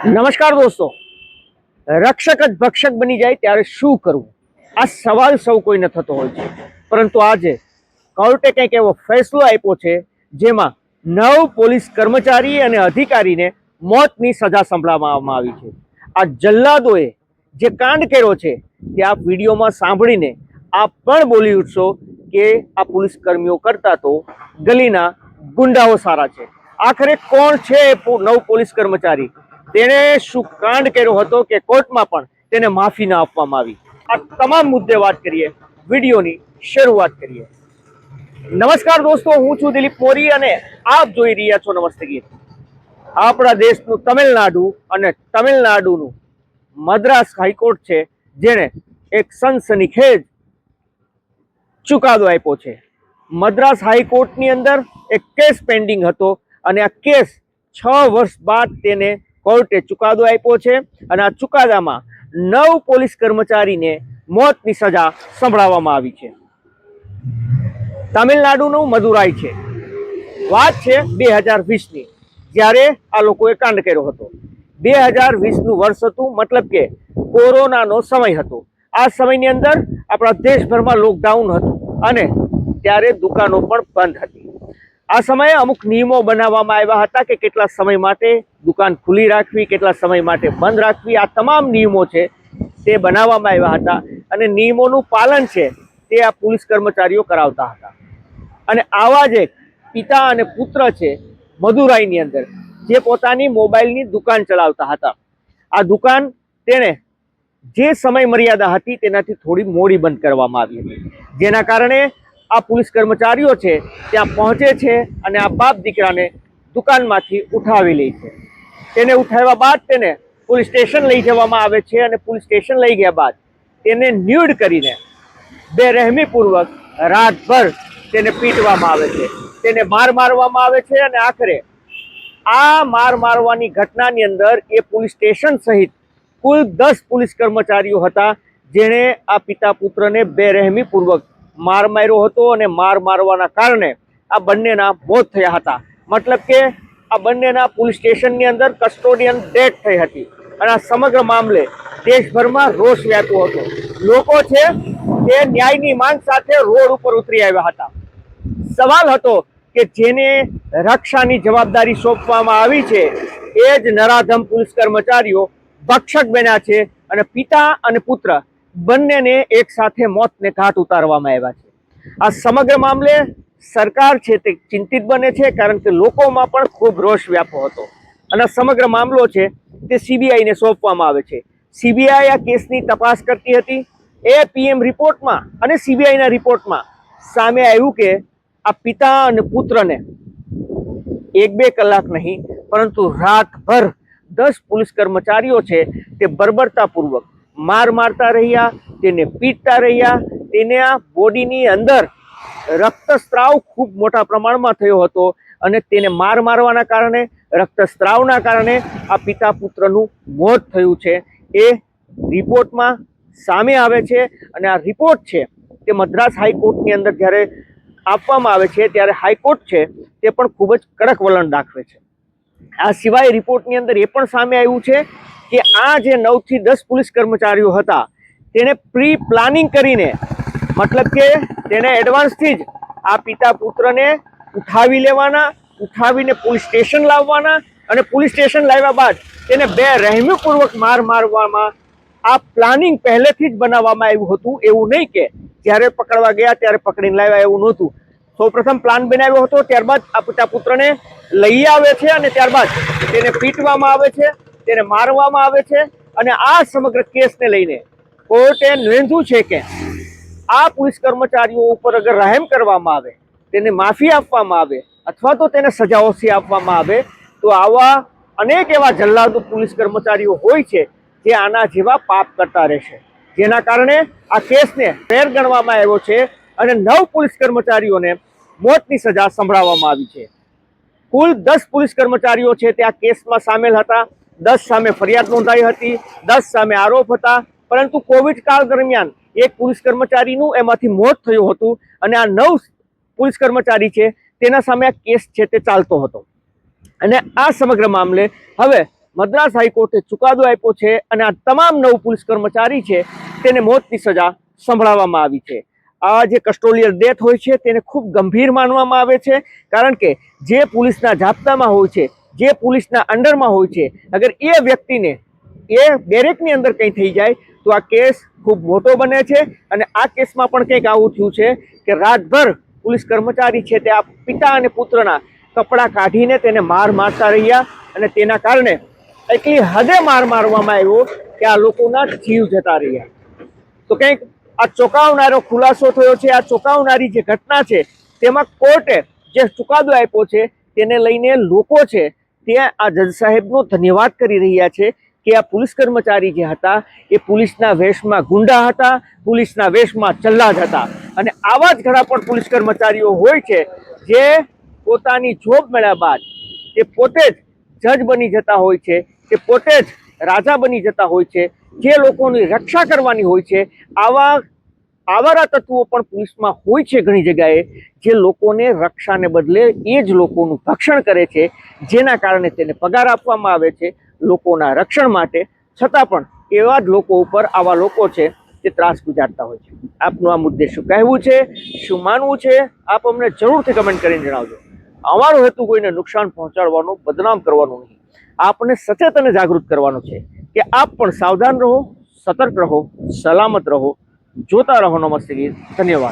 નમસ્કાર દોસ્તો, રક્ષક જ ભક્ષક બની જાય ત્યારે શું કરવું, આ સવાલ સૌ કોઈને થતો હોય છે. પરંતુ આજે કોર્ટે કંઈક એવો ફેસલો આપ્યો છે જેમાં 9 પોલીસ કર્મચારી અને અધિકારીને મોતની સજા સંભળાવવામાં આવી છે. આ જલ્લાદોએ જે કાંડ કર્યો છે તે આપ વિડીયોમાં સાંભળીને આપ પણ બોલી ઉઠશો કે આ પોલીસ કર્મીઓ કરતા તો ગલીના ગુંડાઓ સારા છે. આખરે કોણ છે 9 પોલીસ કર્મચારી, તેણે શું કાંડ કર્યો હતો કે કોર્ટમાં પણ તેને માફી ન આપવામાં આવી? આ તમામ મુદ્દે વાત કરીએ, વિડીયોની શરૂઆત કરીએ. નમસ્કાર દોસ્તો, હું છું દિલીપ મોરી અને આપ જોઈ રહ્યા છો નમસ્તે ગીત. આપણા દેશનું તમિલનાડુ અને તમિલનાડુનું મદ્રાસ હાઈકોર્ટ છે જેણે એક સનસનીખેજ ચુકાદો આપ્યો છે. મદ્રાસ હાઈકોર્ટની અંદર એક કેસ પેન્ડિંગ હતો અને આ કેસ 6 વર્ષ બાદ તેને કોર્ટે ચુકાદો આપ્યો છે અને આ ચુકાદામાં 9 પોલીસ કર્મચારીને મોતની સજા સંભળાવવામાં આવી છે. તમિલનાડુનું મદુરાઈ છે. વાત છે 2020ની, જ્યારે આ લોકોએ કાંડ કર્યો હતો. 2020નું વર્ષ હતું, મતલબ કે કોરોનાનો સમય હતો. આ સમયની અંદર આપણા દેશભરમાં લોકડાઉન હતું અને ત્યારે દુકાનો પણ બંધ હતી. આ સમયે અમુક નિયમો બનાવવામાં આવ્યા હતા કે કેટલા સમય માટે દુકાન ખુલ્લી રાખવી, કેટલા સમય માટે બંધ રાખવી. આ તમામ નિયમો છે તે બનાવવામાં આવ્યા હતા અને નિયમોનું પાલન છે તે આ પોલીસ કર્મચારીઓ કરાવતા હતા. અને આવા જ એક પિતા અને પુત્ર છે મદુરાઈની અંદર, જે પોતાની મોબાઈલની દુકાન ચલાવતા હતા. આ દુકાન તેણે જે સમય મર્યાદા હતી તેનાથી થોડી મોડી બંધ કરવામાં આવી હતી, જેના કારણે આ પોલીસ કર્મચારીઓ છે ત્યાં પહોંચે છે અને આ બાપ દીકરાને દુકાનમાંથી ઉઠાવી લે છે. તેને ઉઠાવ્યા બાદ તેને પોલીસ સ્ટેશન લઈ જવામાં આવે છે અને પોલીસ સ્ટેશન લઈ ગયા બાદ તેને ન્યૂડ કરીને બેરહેમીપૂર્વક રાતભર તેને પીટવામાં આવે છે, તેને માર મારવામાં આવે છે અને આખરે આ માર મારવાની ઘટનાની અંદર એ પોલીસ સ્ટેશન સહિત કુલ 10 પોલીસ કર્મચારીઓ હતા જેણે આ પિતા પુત્રને બેરહેમીપૂર્વક માર માર્યો હતો અને માર મારવાના કારણે આ બંનેના મોત થયા હતા. મતલબ કે આ બંનેના પોલીસ સ્ટેશનની અંદર કસ્ટોડિયન ડેથ થઈ હતી અને આ સમગ્ર મામલે દેશભરમાં રોષ વ્યાપ્યો હતો. લોકો છે તે ન્યાયની માંગ સાથે રોડ ઉપર ઉતરી આવ્યા હતા. સવાલ હતો કે જેને રક્ષાની જવાબદારી સોંપવામાં આવી છે એ જ નરાધમ પોલીસ કર્મચારીઓ ભક્ષક બન્યા છે અને પિતા અને પુત્ર બંનેને એક સાથે મોતને ઘાટ ઉતારવામાં આવ્યા છે. આ સમગ્ર મામલે સરકાર છે તે ચિંતિત બને છે, કારણ કે લોકોમાં પણ ખૂબ રોષ વ્યાપ્યો હતો અને સમગ્ર મામલો છે તે સીબીઆઈને સોંપવામાં આવે છે. સીબીઆઈ આ કેસની તપાસ કરતી હતી. એ પીએમ રિપોર્ટમાં અને સીબીઆઈના રિપોર્ટમાં સામે આવ્યું કે આ પિતા અને પુત્રને 1-2 કલાક નહીં પરંતુ રાતભર 10 પોલીસ કર્મચારીઓ છે તે બર્બરતાપૂર્વક માર મારતા રહ્યા, તેને પીટતા રહ્યા. તેને આ બોડીની અંદર રક્તસ્રાવ ખૂબ મોટા પ્રમાણમાં થયો હતો અને તેને માર મારવાના કારણે, રક્તસ્રાવના કારણે આ પિતા પુત્રનું મોત થયું છે. એ રિપોર્ટમાં સામે આવે છે અને આ રિપોર્ટ છે તે મદ્રાસ હાઈકોર્ટની અંદર જ્યારે આપવામાં આવે છે ત્યારે હાઈકોર્ટ છે તે પણ ખૂબ જ કડક વલણ દાખવે છે. આ સિવાય રિપોર્ટની અંદર એ પણ સામે આવ્યું છે કે આ જે 9 થી 10 પોલીસ કર્મચારીઓ હતા તેને પ્રી પ્લાનિંગ કરીને, મતલબ કે તેને એડવાન્સથી જ આ પિતા પુત્રને ઉઠાવી લેવાના, ઉઠાવીને પોલીસ સ્ટેશન લાવવાના અને પોલીસ સ્ટેશન લાવ્યા બાદ તેને બેરહેમીપૂર્વક માર મારવામાં આ પ્લાનિંગ પહેલેથી જ બનાવવામાં આવ્યું હતું. એવું નહીં કે જ્યારે પકડવા ગયા ત્યારે પકડીને લાવ્યા, એવું નહોતું. સૌપ્રથમ પ્લાન બનાવ્યો હતો, ત્યારબાદ આ પિતા પુત્રને લઈ આવે છે અને ત્યારબાદ તેને પીટવામાં આવે છે, તેને મારવામાં આવે છે અને આ સમગ્ર કેસને લઈને કોર્ટે નોંધ્યું છે કે આ પોલીસ કર્મચારીઓ ઉપર અગર રહેમ કરવામાં આવે, તેને માફી આપવામાં આવે અથવા તો તેને સજા ઓછી આપવામાં આવે તો આવા અનેક એવા જલ્લાદો પોલીસ કર્મચારીઓ હોય છે જે આના જેવા પાપ કરતા રહેશે. જેના કારણે આ કેસને ફેર ગણવામાં આવ્યો છે અને 9 પોલીસ કર્મચારીઓને મોતની સજા સંભળાવવામાં આવી છે. કુલ 10 પોલીસ કર્મચારીઓ છે તે આ કેસમાં સામેલ હતા. 10 સામે ફરિયાદ નોંધાઈ હતી, 10 સામે આરોપ હતા. પરંતુ કોવિડ કાળ દરમિયાન એક પોલીસ કર્મચારીનું એમાંથી મોત થયું હતું અને આ 9 પોલીસ કર્મચારી છે તેના સામે આ કેસ છે તે ચાલતો હતો. અને આ સમગ્ર મામલે હવે મદ્રાસ હાઈકોર્ટે ચુકાદો આપ્યો છે અને આ તમામ 9 પોલીસ કર્મચારી છે તેને મોતની સજા સંભળાવવામાં આવી છે. આ જે કસ્ટોડિયલ ડેથ હોય છે તેને ખૂબ ગંભીર માનવામાં આવે છે, કારણ કે જે પોલીસના જાપ્તામાં હોય છે, જે પોલીસના અંડરમાં હોય છે, અગર એ વ્યક્તિને એ બેરેકની અંદર કંઈ થઈ જાય તો આ કેસ ખૂબ મોટો બને છે. અને આ કેસમાં પણ કંઈક આવું થયું છે કે રાતભર પોલીસ કર્મચારી છે તે આ પિતા અને પુત્રના કપડાં કાઢીને તેને મારતા રહ્યા અને તેના કારણે એટલી હદે મારવામાં આવ્યો કે આ લોકોના જીવ જતા રહ્યા. તો કંઈક આ ચોંકાવનારો ખુલાસો થયો છે. આ ચોંકાવનારી જે ઘટના છે તેમાં કોર્ટે જે ચુકાદો આપ્યો છે તેને લઈને લોકો છે તે આ જજ સાહેબનો ધન્યવાદ કરી રહ્યા છે કે આ પોલીસ કર્મચારી જે હતા એ પોલીસના વેશમાં ગુંડા હતા, પોલીસના વેશમાં ચલ્લાજ હતા. અને આવા જ ઘણા પણ પોલીસ કર્મચારીઓ હોય છે જે પોતાની જોબ મળ્યા બાદ તે પોતે જ જજ બની જતા હોય છે, તે પોતે જ રાજા બની જતા હોય છે, જે લોકોની રક્ષા કરવાની હોય છે. આવા આવારા તત્વો પણ પોલીસમાં હોય છે ઘણી જગ્યાએ, જે લોકોને રક્ષાને બદલે એ જ લોકોનું ભક્ષણ કરે છે, જેના કારણે તેને પગાર આપવામાં આવે છે લોકોના રક્ષણ માટે. છતાં પણ એવા જ લોકો ઉપર આવા લોકો છે તે ત્રાસ ગુજારતા હોય છે. આપનું આ મુદ્દે શું કહેવું છે, શું માનવું છે, આપ અમને જરૂરથી કમેન્ટ કરીને જણાવજો. અમારો હેતુ કોઈને નુકસાન પહોંચાડવાનો, બદનામ કરવાનો નહીં. આપને સચેત અને જાગૃત કરવાનો છે કે આપ પણ સાવધાન રહો, સતર્ક રહો, સલામત રહો. જોતા રહો નમસ્તે ગીત. ધન્યવાદ.